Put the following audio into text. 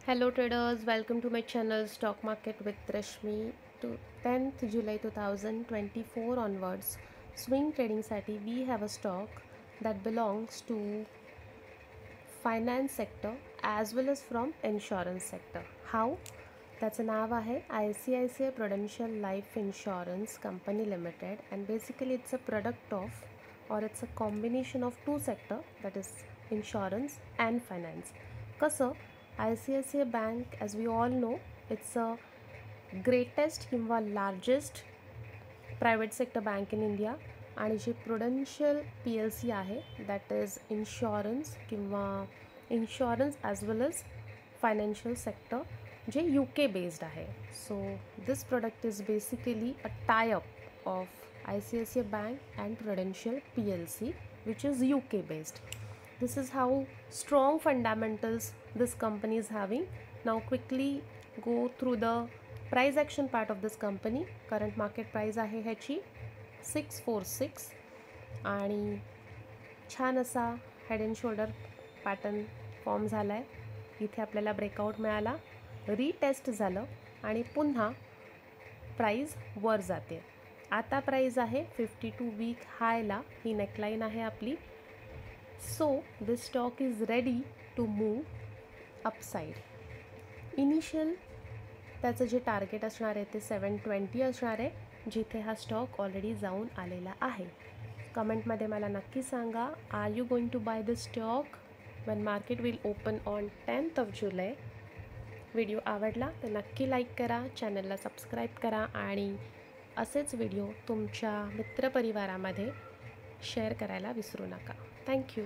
Hello traders, welcome to my channel Stock Market with Rashmi. To 10th July 2024 onwards, swing trading साठी we have a stock that belongs to finance sector as well as from insurance sector. How? त्याचं नाव आहे ICICI Prudential Life Insurance Company Limited, and basically it's a product of, or it's a combination of two sector, that is insurance and finance. कसं ICICI Bank, as we all know, it's a greatest किंवा largest private sector bank in India, आणि जी Prudential PLC आहे that is insurance किंवा insurance as well as financial sector जे UK based आहे. So this product is basically a tie-up of ICICI Bank and Prudential PLC, which is UK based. This is how strong fundamentals this company is having. Now quickly go through the price action part of this company. Current market price आहे ह्याची 646, आणि छान असा head and shoulder pattern form झाला आहे. इथे आपल्याला breakout मिळाला, रीटेस्ट झालं आणि पुन्हा प्राइस वर जाते. आता प्राइस आहे 52 वीक हायला, ही नेकलाईन आहे आपली. So this stock is ready to move upside. Initial त्याचं जे टार्गेट असणार आहे ते 720 असणार आहे, जिथे हा स्टॉक ऑलरेडी जाऊन आलेला आहे. कमेंटमध्ये मला नक्की सांगा, are you going to buy this stock when market will open on 10th of July. Video आवडला तर नक्की लाईक करा, चॅनलला सबस्क्राईब करा आणि असेच व्हिडिओ तुमच्या मित्रपरिवारामध्ये शेअर करायला विसरू नका. थँक्यू.